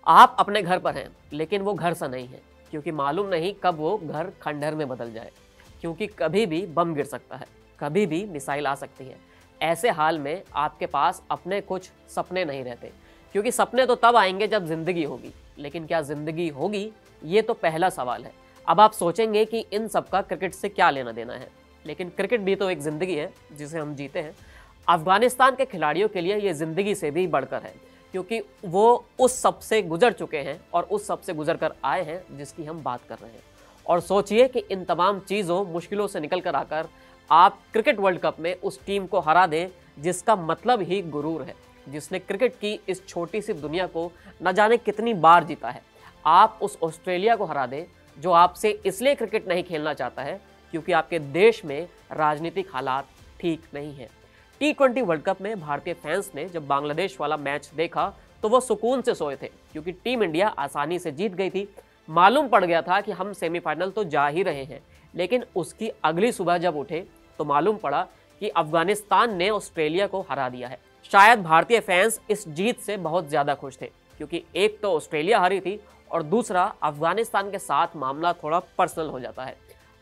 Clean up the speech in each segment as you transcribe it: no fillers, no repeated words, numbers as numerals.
आप अपने घर पर हैं, लेकिन वो घर सा नहीं है, क्योंकि मालूम नहीं कब वो घर खंडहर में बदल जाए, क्योंकि कभी भी बम गिर सकता है, कभी भी मिसाइल आ सकती है। ऐसे हाल में आपके पास अपने कुछ सपने नहीं रहते, क्योंकि सपने तो तब आएंगे जब जिंदगी होगी, लेकिन क्या जिंदगी होगी, ये तो पहला सवाल है। अब आप सोचेंगे कि इन सब का क्रिकेट से क्या लेना देना है, लेकिन क्रिकेट भी तो एक जिंदगी है जिसे हम जीते हैं। अफगानिस्तान के खिलाड़ियों के लिए ये जिंदगी से भी बढ़कर है, क्योंकि वो उस सब से गुजर चुके हैं और उस सब से गुजर कर आए हैं जिसकी हम बात कर रहे हैं। और सोचिए कि इन तमाम चीज़ों मुश्किलों से निकल कर आकर आप क्रिकेट वर्ल्ड कप में उस टीम को हरा दें जिसका मतलब ही गुरूर है, जिसने क्रिकेट की इस छोटी सी दुनिया को न जाने कितनी बार जीता है। आप उस ऑस्ट्रेलिया को हरा दें जो आपसे इसलिए क्रिकेट नहीं खेलना चाहता है क्योंकि आपके देश में राजनीतिक हालात ठीक नहीं है। T20 वर्ल्ड कप में भारतीय फैंस ने जब बांग्लादेश वाला मैच देखा तो वो सुकून से सोए थे, क्योंकि टीम इंडिया आसानी से जीत गई थी। मालूम पड़ गया था कि हम सेमीफाइनल तो जा ही रहे हैं, लेकिन उसकी अगली सुबह जब उठे तो मालूम पड़ा कि अफगानिस्तान ने ऑस्ट्रेलिया को हरा दिया है। शायद भारतीय फैंस इस जीत से बहुत ज़्यादा खुश थे, क्योंकि एक तो ऑस्ट्रेलिया हारी थी और दूसरा अफगानिस्तान के साथ मामला थोड़ा पर्सनल हो जाता है।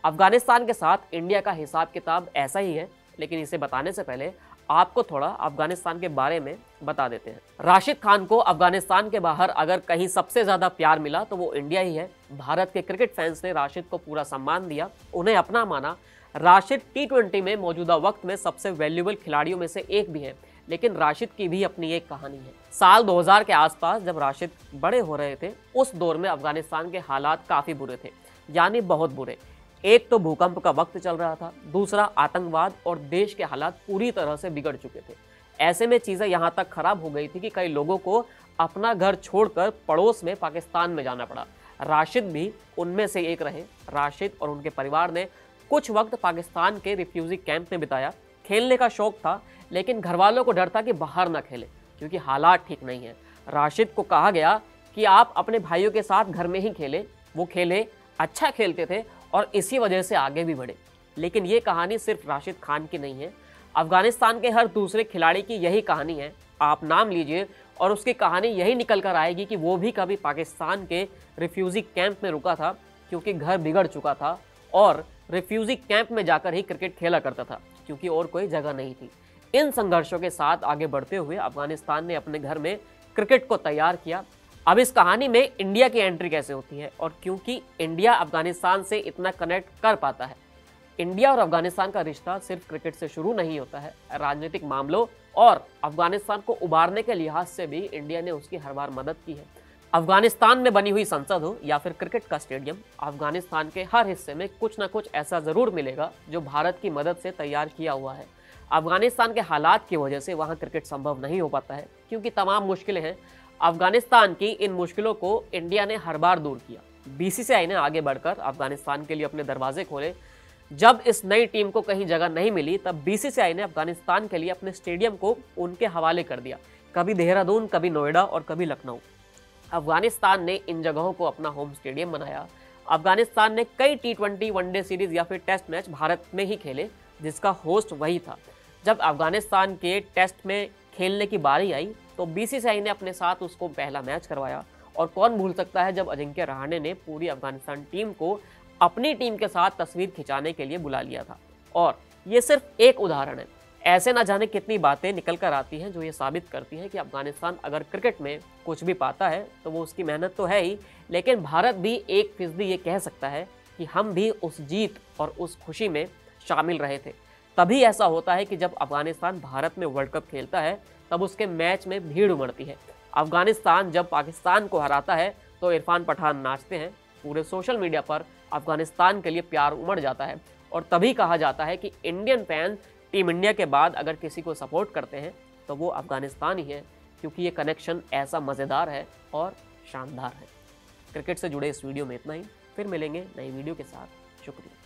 अफगानिस्तान के साथ इंडिया का हिसाब किताब ऐसा ही है, लेकिन इसे बताने से पहले आपको थोड़ा अफगानिस्तान के बारे में बता देते हैं। राशिद खान को अफगानिस्तान के बाहर अगर कहीं सबसे ज़्यादा प्यार मिला तो वो इंडिया ही है। भारत के क्रिकेट फैंस ने राशिद को पूरा सम्मान दिया, उन्हें अपना माना। राशिद T20 में मौजूदा वक्त में सबसे वैल्यूएबल खिलाड़ियों में से एक भी है, लेकिन राशिद की भी अपनी एक कहानी है। साल 2000 के आसपास जब राशिद बड़े हो रहे थे, उस दौर में अफगानिस्तान के हालात काफ़ी बुरे थे, यानी बहुत बुरे। एक तो भूकंप का वक्त चल रहा था, दूसरा आतंकवाद, और देश के हालात पूरी तरह से बिगड़ चुके थे। ऐसे में चीज़ें यहाँ तक खराब हो गई थी कि कई लोगों को अपना घर छोड़कर पड़ोस में पाकिस्तान में जाना पड़ा। राशिद भी उनमें से एक रहे। राशिद और उनके परिवार ने कुछ वक्त पाकिस्तान के रिफ्यूजी कैंप में बिताया। खेलने का शौक था, लेकिन घर वालों को डर था कि बाहर ना खेले, क्योंकि हालात ठीक नहीं है। राशिद को कहा गया कि आप अपने भाइयों के साथ घर में ही खेले। वो खेले, अच्छा खेलते थे और इसी वजह से आगे भी बढ़े। लेकिन ये कहानी सिर्फ राशिद खान की नहीं है, अफगानिस्तान के हर दूसरे खिलाड़ी की यही कहानी है। आप नाम लीजिए और उसकी कहानी यही निकल कर आएगी कि वो भी कभी पाकिस्तान के रिफ्यूजी कैंप में रुका था, क्योंकि घर बिगड़ चुका था और रिफ्यूजी कैंप में जाकर ही क्रिकेट खेला करता था, क्योंकि और कोई जगह नहीं थी। इन संघर्षों के साथ आगे बढ़ते हुए अफगानिस्तान ने अपने घर में क्रिकेट को तैयार किया। अब इस कहानी में इंडिया की एंट्री कैसे होती है, और क्योंकि इंडिया अफगानिस्तान से इतना कनेक्ट कर पाता है। इंडिया और अफगानिस्तान का रिश्ता सिर्फ क्रिकेट से शुरू नहीं होता है। राजनीतिक मामलों और अफगानिस्तान को उबारने के लिहाज से भी इंडिया ने उसकी हर बार मदद की है। अफगानिस्तान में बनी हुई संसद हो या फिर क्रिकेट का स्टेडियम, अफगानिस्तान के हर हिस्से में कुछ ना कुछ ऐसा ज़रूर मिलेगा जो भारत की मदद से तैयार किया हुआ है। अफगानिस्तान के हालात की वजह से वहाँ क्रिकेट संभव नहीं हो पाता है, क्योंकि तमाम मुश्किलें हैं। अफगानिस्तान की इन मुश्किलों को इंडिया ने हर बार दूर किया। BCCI ने आगे बढ़कर अफगानिस्तान के लिए अपने दरवाजे खोले। जब इस नई टीम को कहीं जगह नहीं मिली, तब BCCI ने अफगानिस्तान के लिए अपने स्टेडियम को उनके हवाले कर दिया, कभी देहरादून, कभी नोएडा और कभी लखनऊ। अफगानिस्तान ने इन जगहों को अपना होम स्टेडियम बनाया। अफगानिस्तान ने कई T20 वनडे सीरीज या फिर टेस्ट मैच भारत में ही खेले, जिसका होस्ट वही था। जब अफगानिस्तान के टेस्ट में खेलने की बारी आई तो BCCI ने अपने साथ उसको पहला मैच करवाया। और कौन भूल सकता है जब अजिंक्य रहाणे ने पूरी अफगानिस्तान टीम को अपनी टीम के साथ तस्वीर खिंचाने के लिए बुला लिया था। और ये सिर्फ एक उदाहरण है, ऐसे ना जाने कितनी बातें निकल कर आती हैं जो ये साबित करती हैं कि अफगानिस्तान अगर क्रिकेट में कुछ भी पाता है तो वो उसकी मेहनत तो है ही, लेकिन भारत भी 1% ये कह सकता है कि हम भी उस जीत और उस खुशी में शामिल रहे थे। तभी ऐसा होता है कि जब अफगानिस्तान भारत में वर्ल्ड कप खेलता है तब उसके मैच में भीड़ उमड़ती है। अफगानिस्तान जब पाकिस्तान को हराता है तो इरफान पठान नाचते हैं। पूरे सोशल मीडिया पर अफगानिस्तान के लिए प्यार उमड़ जाता है। और तभी कहा जाता है कि इंडियन फैन टीम इंडिया के बाद अगर किसी को सपोर्ट करते हैं तो वो अफगानिस्तान ही है, क्योंकि ये कनेक्शन ऐसा मज़ेदार है और शानदार है। क्रिकेट से जुड़े इस वीडियो में इतना ही, फिर मिलेंगे नई वीडियो के साथ। शुक्रिया।